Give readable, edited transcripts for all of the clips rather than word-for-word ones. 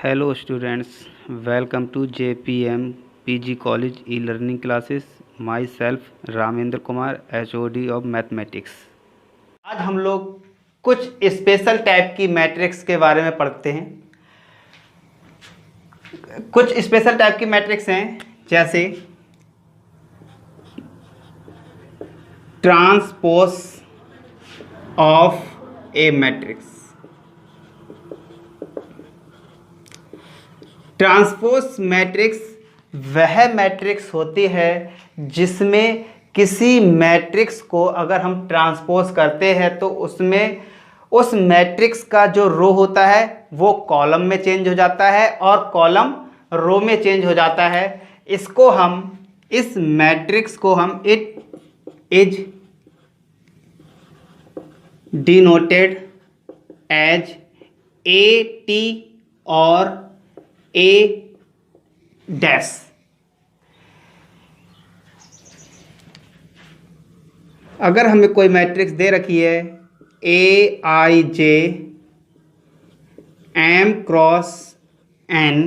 Hello students, welcome to JPM PG College e-learning classes. Myself Ramendra Kumar, HOD of Mathematics. आज हम लोग कुछ special type की matrix के बारे में पढ़ते हैं। कुछ स्पेशल टाइप की मैट्रिक्स हैं जैसे transpose of A matrix. Transpose matrix वह मैट्रिक्स होती है जिसमें किसी मैट्रिक्स को अगर हम ट्रांसपोज करते हैं तो उसमें उस मैट्रिक्स का जो रो होता है वो कॉलम में चेंज हो जाता है और कॉलम रो में चेंज हो जाता है। इस मैट्रिक्स को हम it is denoted as A T और ए डैश। अगर हमें कोई मैट्रिक्स दे रखी है ए आई जे एम क्रॉस एन,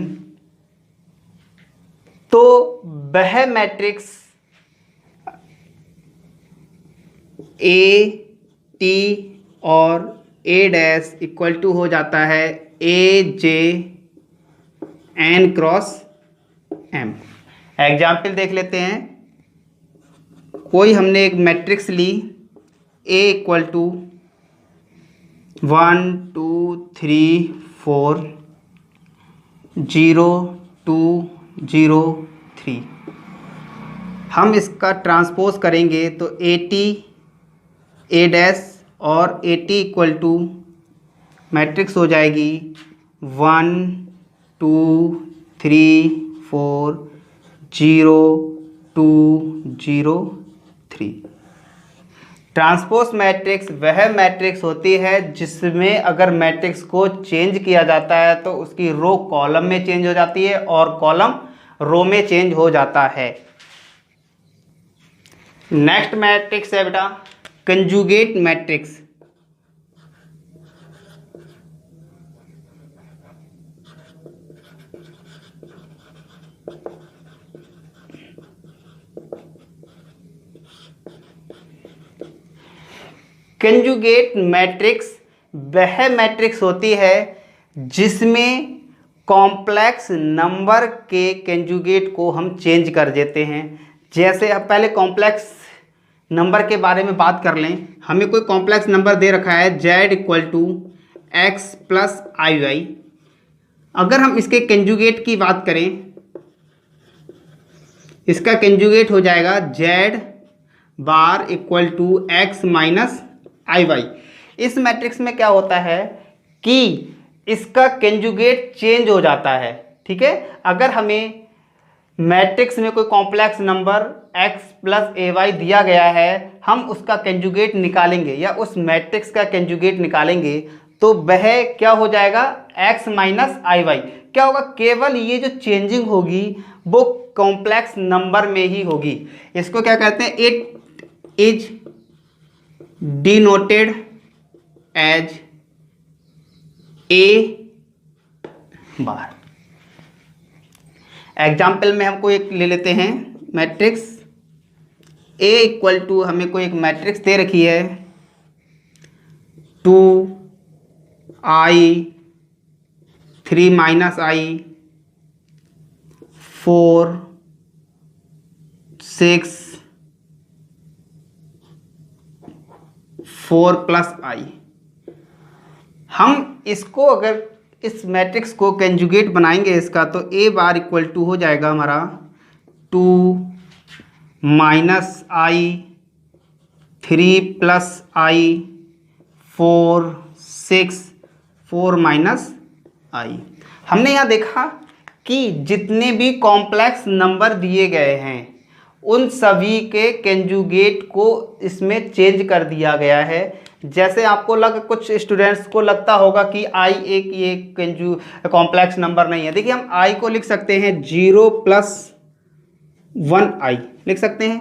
तो वह मैट्रिक्स ए टी और ए डैश इक्वल टू हो जाता है A J N cross M. Example देख लेते हैं। कोई हमने एक मैट्रिक्स ली ए इक्वल टू 1 2 3 4 0 2 0 3। हम इसका ट्रांसपोज करेंगे तो ए टी ए डैश और A T equal to matrix हो जाएगी 1 2 3 4 0 2 0 3। ट्रांसपोज मैट्रिक्स वह मैट्रिक्स होती है जिसमें अगर मैट्रिक्स को चेंज किया जाता है तो उसकी रो कॉलम में चेंज हो जाती है और कॉलम रो में चेंज हो जाता है। नेक्स्ट मैट्रिक्स है बेटा कंजुगेट मैट्रिक्स। कंजुगेट मैट्रिक्स वह मैट्रिक्स होती है जिसमें कॉम्प्लेक्स नंबर के कंजुगेट को हम चेंज कर देते हैं। जैसे अब पहले कॉम्प्लेक्स नंबर के बारे में बात कर लें। हमें कोई कॉम्प्लेक्स नंबर दे रखा है z equal to x plus i y. अगर हम इसके कंजुगेट की बात करें, इसका कंजुगेट हो जाएगा z bar equal to x minus i y. इस मैट्रिक्स में क्या होता है कि इसका कंजुगेट चेंज हो जाता है। ठीक है, अगर हमें मैट्रिक्स में कोई कॉम्प्लेक्स नंबर x प्लस ए वाई दिया गया है, हम उसका कंजुगेट निकालेंगे या उस मैट्रिक्स का कंजुगेट निकालेंगे तो वह क्या हो जाएगा x माइनस आई वाई। क्या होगा, केवल ये जो चेंजिंग होगी वो कॉम्प्लेक्स नंबर में ही होगी। इसको क्या कहते हैं, it is denoted as A bar. Example में हमको एक ले लेते हैं मैट्रिक्स ए इक्वल टू, हमें कोई एक मैट्रिक्स दे रखी है 2 आई 3 माइनस आई 4 6 4 प्लस आई। हम इसको अगर इस मैट्रिक्स को कंजुगेट बनाएंगे इसका, तो ए बार इक्वल टू हो जाएगा हमारा 2 minus i 3 plus I 4 6 4 minus आई। हमने यहाँ देखा कि जितने भी कॉम्प्लेक्स नंबर दिए गए हैं उन सभी के कंजुगेट को इसमें चेंज कर दिया गया है। जैसे आपको कुछ स्टूडेंट्स को लगता होगा कि आई एक ये कॉम्प्लेक्स नंबर नहीं है। देखिए, हम आई को लिख सकते हैं 0 प्लस 1 आई लिख सकते हैं।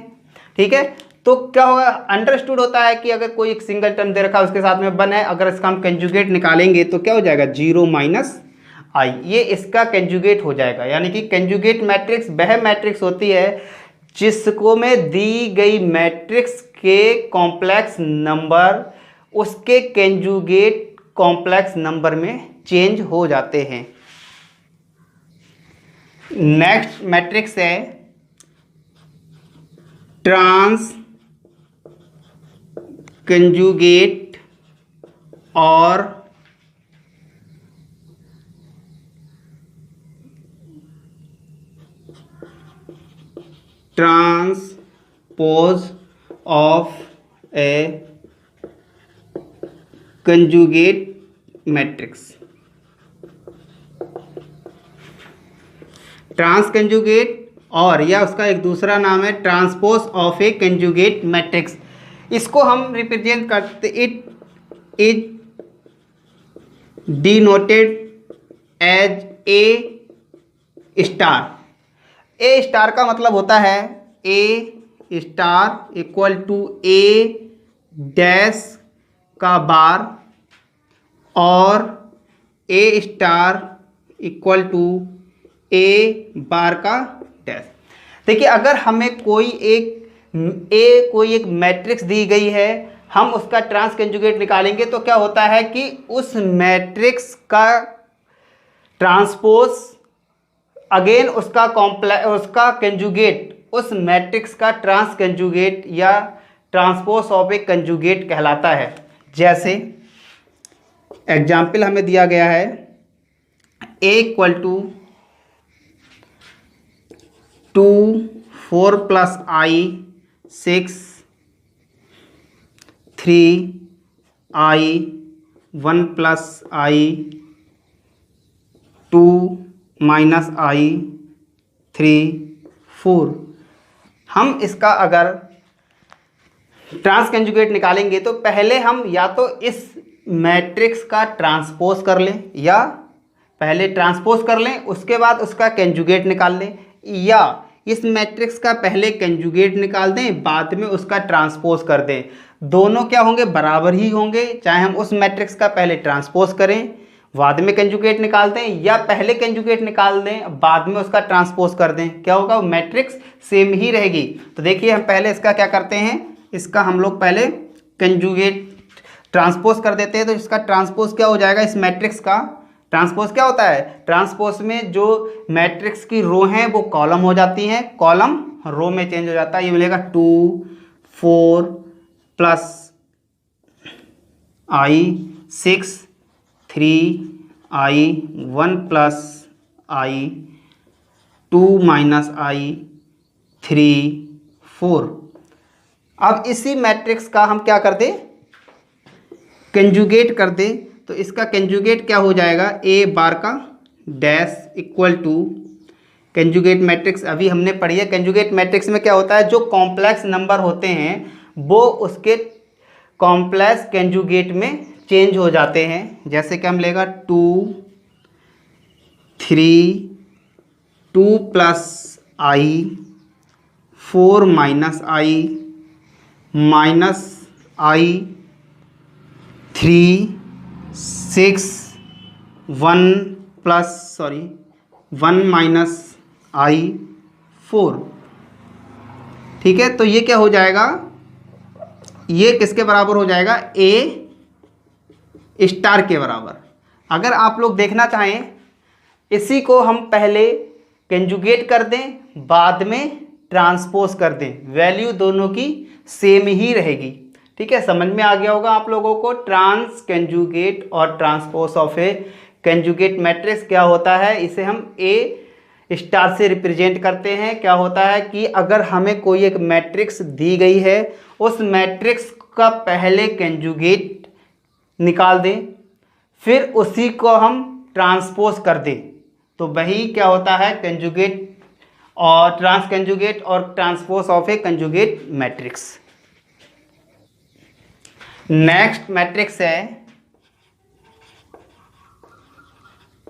ठीक है, तो क्या होगा, अंडरस्टूड होता है कि अगर कोई एक सिंगल टर्म दे रखा है उसके साथ में 1 है, अगर इसका हम कंजुगेट निकालेंगे तो क्या हो जाएगा 0 माइनस आई, ये इसका कंजुगेट हो जाएगा। यानी कि कंजुगेट मैट्रिक्स वह मैट्रिक्स होती है जिसको में दी गई मैट्रिक्स के कॉम्प्लेक्स नंबर उसके कंजुगेट कॉम्प्लेक्स नंबर में चेंज हो जाते हैं। नेक्स्ट मैट्रिक्स है ट्रांस कंजुगेट और transpose of a conjugate matrix. Trans conjugate और या उसका एक दूसरा नाम है transpose of a conjugate matrix. इसको हम रिप्रेजेंट करते, it is denoted as A star. A star का मतलब होता है A star equal to A dash का बार और A star equal to A bar का डैश। देखिए अगर हमें कोई एक मैट्रिक्स दी गई है, हम उसका ट्रांस कंजुगेट निकालेंगे तो क्या होता है कि उस मैट्रिक्स का ट्रांसपोज अगेन उसका कंजुगेट उस मैट्रिक्स का ट्रांस कंजुगेट या ट्रांसपोज ऑफ ए कंजुगेट कहलाता है। जैसे एग्जाम्पल हमें दिया गया है A equal to 2 4 plus i 6 3 i 1 plus i 2 minus i 3 4। हम इसका अगर ट्रांस कंजुगेट निकालेंगे तो पहले हम या तो इस मैट्रिक्स का ट्रांसपोज कर लें, या पहले ट्रांसपोज कर लें उसके बाद उसका कंजुगेट निकाल लें, या इस मैट्रिक्स का पहले कंजुगेट निकाल दें बाद में उसका ट्रांसपोज कर दें। दोनों क्या होंगे, बराबर ही होंगे। चाहे हम उस मैट्रिक्स का पहले ट्रांसपोज करें बाद में कंजुगेट निकाल दें, या पहले कंजुगेट निकाल दें बाद में उसका ट्रांसपोज कर दें, क्या होगा, वो मैट्रिक्स सेम ही रहेगी। तो देखिए हम पहले इसका क्या करते हैं, इसका हम लोग पहले कंजुगेट ट्रांसपोज कर देते हैं। तो इसका ट्रांसपोज क्या हो जाएगा, इस मैट्रिक्स का ट्रांसपोज क्या होता है, ट्रांसपोज में जो मैट्रिक्स की रो हैं वो कॉलम हो जाती हैं, कॉलम रो में चेंज हो जाता है। ये मिलेगा 2 4 plus i 6 3 i 1 plus i 2 minus i 3 4। अब इसी मैट्रिक्स का हम क्या कर दें, कंजुगेट कर दें। तो इसका कंजुगेट क्या हो जाएगा, ए बार का dash equal to conjugate matrix अभी हमने पढ़ी है। कंजुगेट मैट्रिक्स में क्या होता है, जो कॉम्प्लेक्स नंबर होते हैं वो उसके कॉम्प्लेक्स कंजुगेट में चेंज हो जाते हैं। जैसे कि हम लेगा 2 3 2 plus I 4 minus i 3 6 1 minus आई 4। ठीक है, तो ये क्या हो जाएगा, ये किसके बराबर हो जाएगा, ए स्टार के बराबर। अगर आप लोग देखना चाहें इसी को हम पहले कंजुगेट कर दें बाद में ट्रांसपोज कर दें, वैल्यू दोनों की सेम ही रहेगी। ठीक है, समझ में आ गया होगा आप लोगों को। ट्रांस कंजुगेट और transpose of a conjugate matrix क्या होता है, इसे हम ए स्टार से रिप्रेजेंट करते हैं। क्या होता है कि अगर हमें कोई एक मैट्रिक्स दी गई है, उस मैट्रिक्स का पहले कंजुगेट निकाल दें, फिर उसी को हम ट्रांसपोज कर दें, तो वही क्या होता है, कंजुगेट और ट्रांस कंजुगेट और transpose of a conjugate matrix. Next matrix है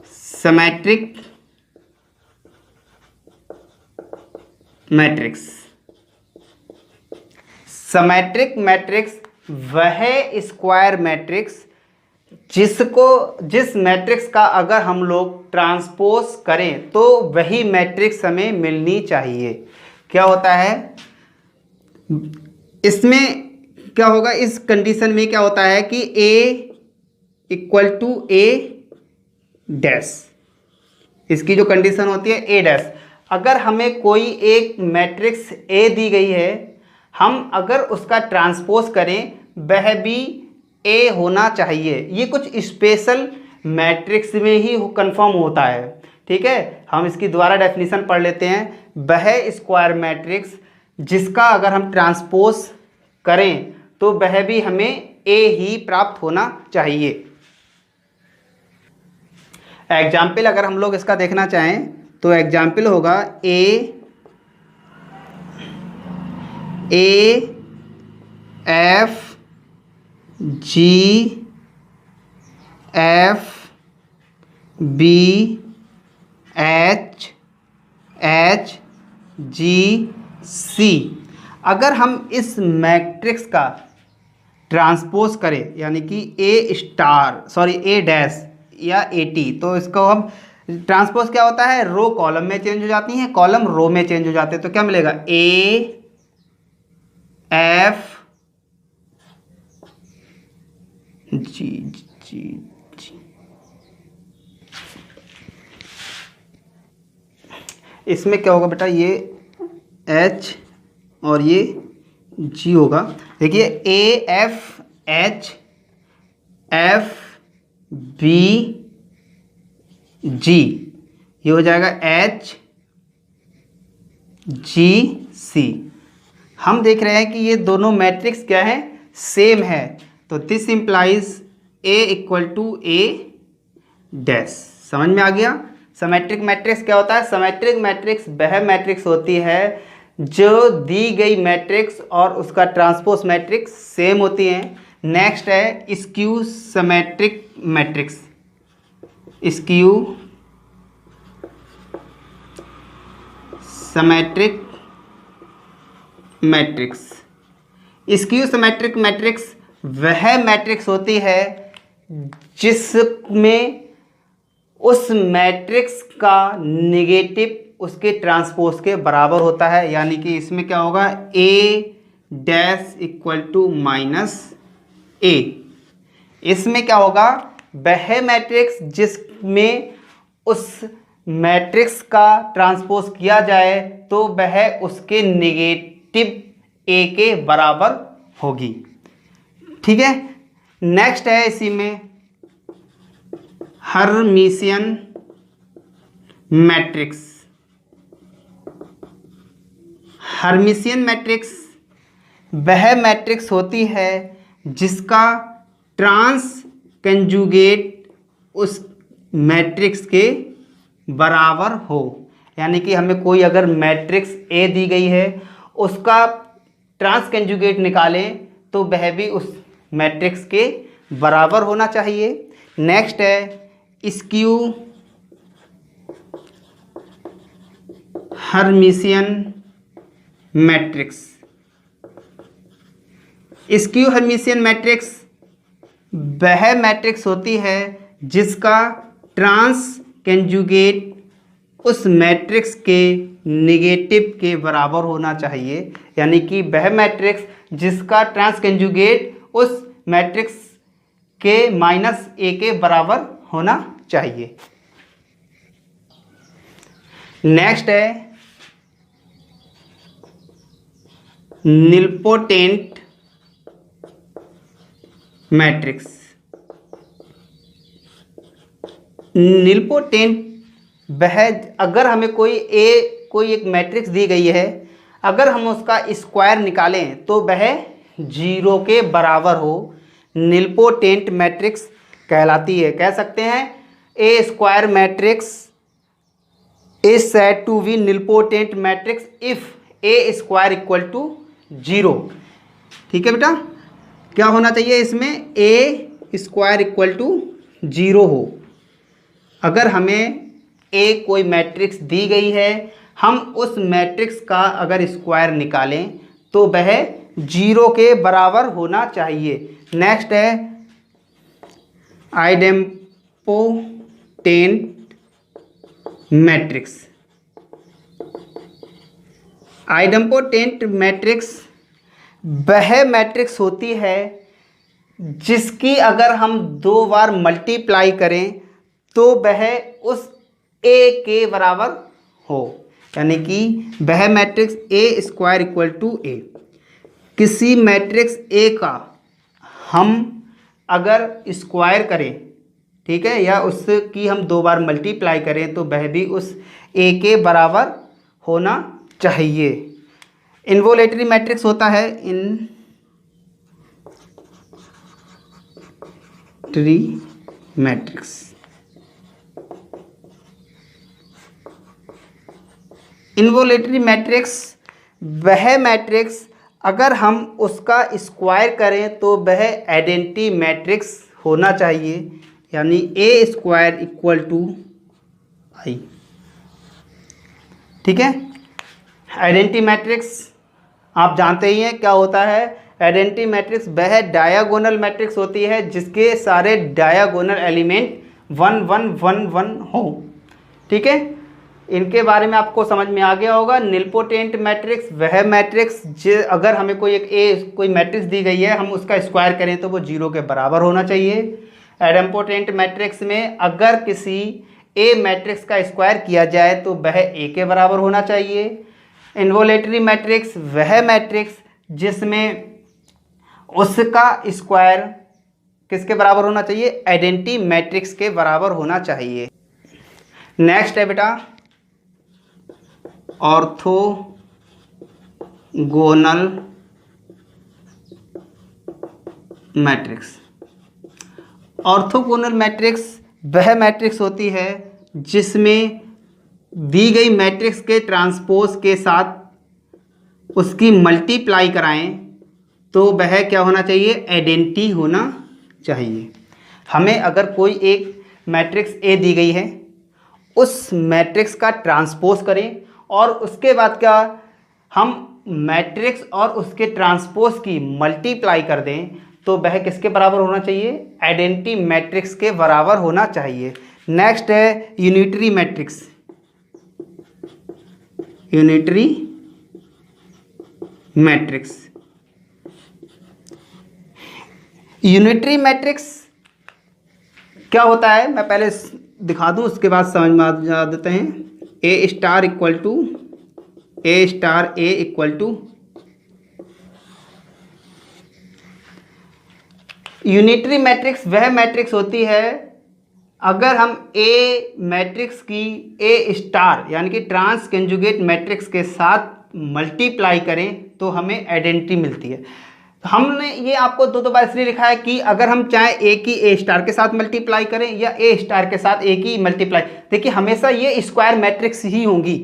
सिमेट्रिक मैट्रिक्स। सिमेट्रिक मैट्रिक्स वह स्क्वायर मैट्रिक्स जिस मैट्रिक्स का अगर हम लोग ट्रांसपोज करें तो वही मैट्रिक्स हमें मिलनी चाहिए। क्या होता है इसमें, क्या होगा इस कंडीशन में, क्या होता है कि A equal to A dash, इसकी जो कंडीशन होती है A डैश। अगर हमें कोई एक मैट्रिक्स A दी गई है, हम अगर उसका ट्रांसपोज करें वह भी A होना चाहिए। ये कुछ स्पेशल मैट्रिक्स में ही कंफर्म होता है। ठीक है, हम इसकी दोबारा डेफिनेशन पढ़ लेते हैं। वह स्क्वायर मैट्रिक्स जिसका अगर हम ट्रांसपोज करें तो वह भी हमें A ही प्राप्त होना चाहिए। एग्जाम्पल अगर हम लोग इसका देखना चाहें तो एग्जाम्पल होगा A F G F B H H G C। अगर हम इस मैट्रिक्स का ट्रांसपोज करें यानी कि A डैश या AT, तो इसको हम ट्रांसपोज क्या होता है, रो कॉलम में चेंज हो जाती हैं, कॉलम रो में चेंज हो जाते हैं। तो क्या मिलेगा A F G G G। इसमें क्या होगा बेटा, ये H और ये G होगा। देखिए A F H F B G, ये हो जाएगा H G C। हम देख रहे हैं कि ये दोनों मैट्रिक्स क्या है, सेम है। तो this implies A equal to A dash. समझ में आ गया। सिमेट्रिक मैट्रिक्स क्या होता है, सिमेट्रिक मैट्रिक्स वह मैट्रिक्स होती है जो दी गई मैट्रिक्स और उसका ट्रांसपोज मैट्रिक्स सेम होती हैं। नेक्स्ट है skew symmetric matrix. Skew symmetric matrix, skew symmetric matrix वह मैट्रिक्स होती है जिसमें उस मैट्रिक्स का नेगेटिव उसके ट्रांसपोज के बराबर होता है। यानी कि इसमें क्या होगा, A dash equal to minus A। इसमें क्या होगा, वह मैट्रिक्स जिसमें उस मैट्रिक्स का ट्रांसपोज किया जाए तो वह उसके नेगेटिव A के बराबर होगी। ठीक है, नेक्स्ट है इसी में हर्मिशियन मैट्रिक्स। हर्मिशियन मैट्रिक्स वह मैट्रिक्स होती है जिसका ट्रांस कंजुगेट उस मैट्रिक्स के बराबर हो। यानी कि हमें कोई अगर मैट्रिक्स A दी गई है, उसका ट्रांस कंजुगेट निकालें तो वह भी उस मैट्रिक्स के बराबर होना चाहिए। नेक्स्ट है skew Hermitian matrix. Skew Hermitian matrix वह मैट्रिक्स होती है जिसका ट्रांस कंजुगेट उस मैट्रिक्स के नेगेटिव के बराबर होना चाहिए। यानी कि वह मैट्रिक्स जिसका ट्रांस कंजुगेट उस मैट्रिक्स के माइनस A के बराबर होना चाहिए। नेक्स्ट है निलपोटेंट मैट्रिक्स। निलपोटेंट वह, अगर हमें कोई एक मैट्रिक्स दी गई है, अगर हम उसका स्क्वायर निकालें तो वह 0 के बराबर हो, निलपोटेंट मैट्रिक्स कहलाती है। कह सकते हैं A square matrix is said to be nilpotent matrix if A square equal to 0। ठीक है बेटा, क्या होना चाहिए इसमें, ए स्क्वायर इक्वल टू 0 हो। अगर हमें ए कोई मैट्रिक्स दी गई है, हम उस मैट्रिक्स का अगर स्क्वायर निकालें तो वह 0 के बराबर होना चाहिए। नेक्स्ट है आइडेम्पोटेंट मैट्रिक्स। आइडेम्पोटेंट मैट्रिक्स वह मैट्रिक्स होती है जिसकी अगर हम 2 बार मल्टीप्लाई करें तो वह उस ए के बराबर हो, यानी कि वह matrix A square equal to A. किसी मैट्रिक्स ए का हम अगर स्क्वायर करें, ठीक है, या उसकी हम 2 बार मल्टीप्लाई करें तो वह भी उस ए के बराबर होना चाहिए। इन्वोलेटरी मैट्रिक्स होता है इन्वोलेटरी मैट्रिक्स। इन्वोलेटरी मैट्रिक्स वह मैट्रिक्स अगर हम उसका स्क्वायर करें तो वह आइडेंटिटी मैट्रिक्स होना चाहिए, यानी ए स्क्वायर इक्वल टू आई। ठीक है, आइडेंटिटी मैट्रिक्स आप जानते ही हैं क्या होता है। आइडेंटिटी मैट्रिक्स वह डायगोनल मैट्रिक्स होती है जिसके सारे डायगोनल एलिमेंट 1 1 1 1 हो। ठीक है, इनके बारे में आपको समझ में आ गया होगा। निलपोटेंट मैट्रिक्स वह मैट्रिक्स अगर हमें कोई मैट्रिक्स दी गई है, हम उसका स्क्वायर करें तो वो 0 के बराबर होना चाहिए। आइडेम्पोटेंट मैट्रिक्स में अगर किसी ए मैट्रिक्स का स्क्वायर किया जाए तो वह ए के बराबर होना चाहिए। इन्वोलेटरी मैट्रिक्स वह मैट्रिक्स जिसमें उसका स्क्वायर किसके बराबर होना चाहिए, आइडेंटिटी मैट्रिक्स के बराबर होना चाहिए। नेक्स्ट है बेटा ऑर्थोगोनल मैट्रिक्स। ऑर्थोगोनल मैट्रिक्स वह मैट्रिक्स होती है जिसमें दी गई मैट्रिक्स के ट्रांसपोज के साथ उसकी मल्टीप्लाई कराएं तो वह क्या होना चाहिए, आइडेंटिटी होना चाहिए। हमें अगर कोई एक मैट्रिक्स ए दी गई है, उस मैट्रिक्स का ट्रांसपोज करें और उसके बाद क्या हम मैट्रिक्स और उसके ट्रांसपोज की मल्टीप्लाई कर दें तो वह किसके बराबर होना चाहिए, आइडेंटिटी मैट्रिक्स के बराबर होना चाहिए। नेक्स्ट है unitary matrix. Unitary matrix, unitary matrix क्या होता है मैं पहले दिखा दूं, उसके बाद समझ में आ देते हैं। A star equal to A star A equal to unitary matrix वह मैट्रिक्स होती है अगर हम ए मैट्रिक्स की ए स्टार यानी कि ट्रांस कंजुगेट मैट्रिक्स के साथ मल्टीप्लाई करें तो हमें आइडेंटिटी मिलती है। हमने ये आपको दो बार इसलिए लिखा है कि अगर हम चाहे ए की ए स्टार के साथ मल्टीप्लाई करें या ए स्टार के साथ ए की मल्टीप्लाई, देखिए हमेशा ये स्क्वायर मैट्रिक्स ही होंगी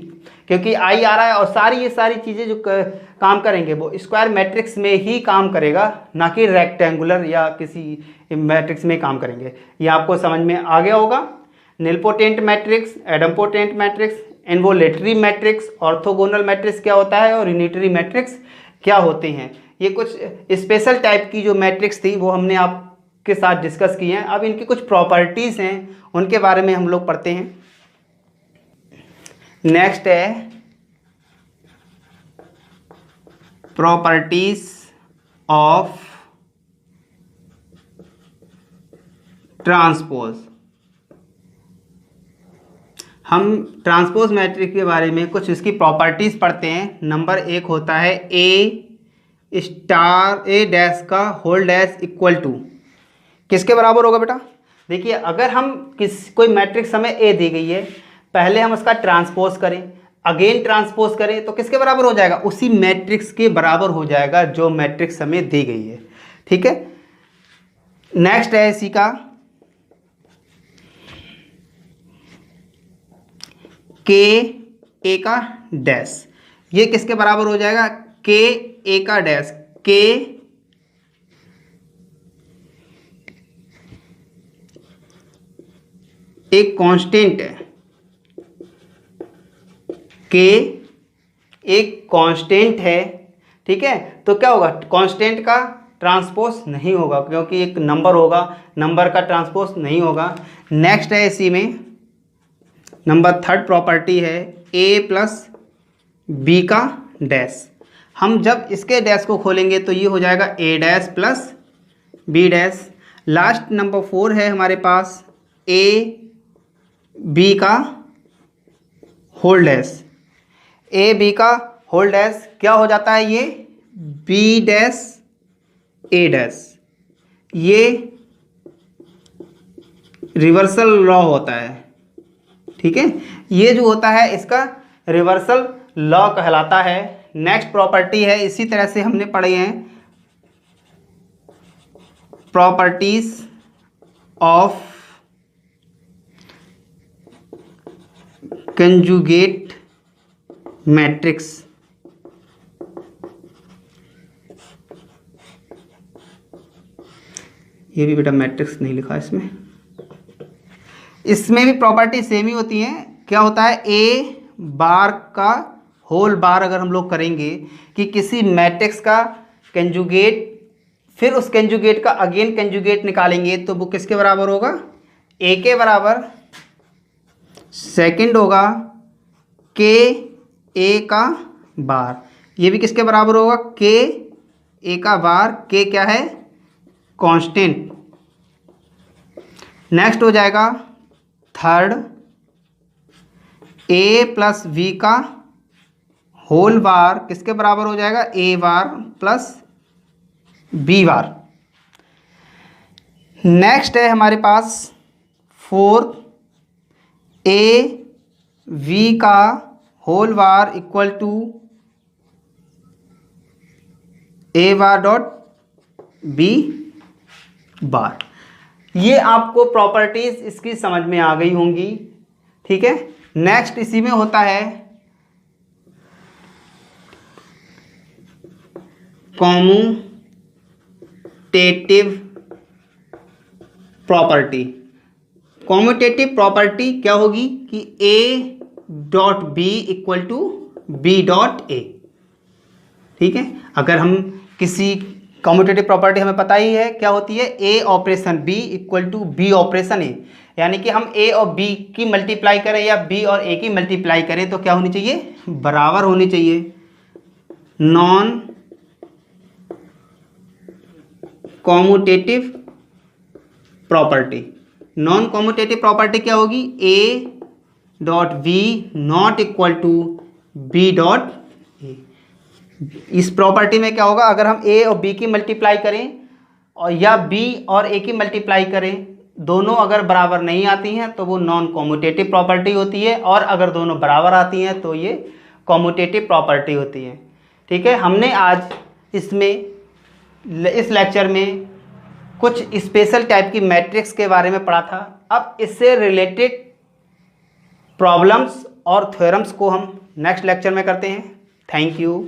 क्योंकि आई आ रहा है और ये सारी चीज़ें जो काम करेंगे वो स्क्वायर मैट्रिक्स में ही काम करेगा, ना कि रेक्टेंगुलर या किसी मैट्रिक्स में काम करेंगे। ये आपको समझ में आ गया होगा। Nilpotent matrix, idempotent matrix, involutory matrix, orthogonal matrix क्या होता है और यूनिटरी मैट्रिक्स क्या होते हैं। ये कुछ स्पेशल टाइप की जो मैट्रिक्स थी वो हमने आपके साथ डिस्कस की हैं। अब इनकी कुछ प्रॉपर्टीज़ हैं उनके बारे में हम लोग पढ़ते हैं। नेक्स्ट है प्रॉपर्टीज ऑफ ट्रांसपोज। हम ट्रांसपोज मैट्रिक्स के बारे में कुछ इसकी प्रॉपर्टीज पढ़ते हैं। नंबर 1 होता है ए स्टार ए डैश का होल डैश इक्वल टू किसके बराबर होगा बेटा। देखिए अगर हम कोई मैट्रिक्स हमें ए दी गई है, पहले हम उसका ट्रांसपोज करें, अगेन ट्रांसपोज करें तो किसके बराबर हो जाएगा, उसी मैट्रिक्स के बराबर हो जाएगा जो मैट्रिक्स हमें दी गई है। ठीक है, नेक्स्ट है इसी का के ए का डैश। ये किसके बराबर हो जाएगा, के ए का डैश। के एक कांस्टेंट है, के एक कांस्टेंट है। ठीक है, तो क्या होगा, कांस्टेंट का ट्रांसपोज नहीं होगा क्योंकि एक नंबर होगा, नंबर का ट्रांसपोज नहीं होगा। नेक्स्ट है इसी में नंबर थर्ड प्रॉपर्टी है ए प्लस बी का डैश। हम जब इसके डैश को खोलेंगे तो ये हो जाएगा A dash plus B dash. Last number 4 है हमारे पास ए बी का होल डैश। ए बी का होल डैश क्या हो जाता है, ये बी डैश ए डैश। ये रिवर्सल लॉ होता है, ठीक है। ये जो होता है इसका रिवर्सल लॉ कहलाता है। नेक्स्ट प्रॉपर्टी है, इसी तरह से हमने पढ़े हैं प्रॉपर्टीज ऑफ कंजुगेट मैट्रिक्स। ये भी बेटा मैट्रिक्स नहीं लिखा इसमें। इसमें भी प्रॉपर्टी सेम ही होती है। क्या होता है, ए बार का होल बार अगर हम लोग करेंगे कि किसी मैट्रिक्स का कंजुगेट, फिर उस कंजुगेट का अगेन कंजुगेट निकालेंगे तो वो किसके बराबर होगा, ए के बराबर। सेकंड होगा के ए का बार, ये भी किसके बराबर होगा, के ए का बार। के क्या है, कांस्टेंट। नेक्स्ट हो जाएगा थर्ड ए प्लस वी का होल बार, किसके बराबर हो जाएगा, A bar plus B bar. Next है हमारे पास फोर्थ ए वी का whole bar equal to A bar dot B bar. ये आपको प्रॉपर्टीज इसकी समझ में आ गई होंगी, ठीक है। नेक्स्ट इसी में होता है कॉम्यूटेटिव प्रॉपर्टी। कॉम्यूटेटिव प्रॉपर्टी क्या होगी कि A dot B equal to B dot A, ठीक है। अगर हम किसी कॉम्यूटेटिव प्रॉपर्टी हमें पता ही है क्या होती है, A operation B equal to B operation A, यानी कि हम ए और बी की मल्टीप्लाई करें या बी और ए की मल्टीप्लाई करें तो क्या होनी चाहिए, बराबर होनी चाहिए। Non commutative property. Non commutative property क्या होगी, A dot B not equal to B dot A. इस प्रॉपर्टी में क्या होगा, अगर हम ए और बी की मल्टीप्लाई करें और या बी और ए की मल्टीप्लाई करें, दोनों अगर बराबर नहीं आती हैं तो वो नॉन कॉम्यूटेटिव प्रॉपर्टी होती है, और अगर दोनों बराबर आती हैं तो ये कॉम्यूटेटिव प्रॉपर्टी होती है, ठीक है। हमने आज इसमें इस लेक्चर में कुछ स्पेशल टाइप की मैट्रिक्स के बारे में पढ़ा था। अब इससे रिलेटेड प्रॉब्लम्स और थ्योरम्स को हम नेक्स्ट लेक्चर में करते हैं। Thank you.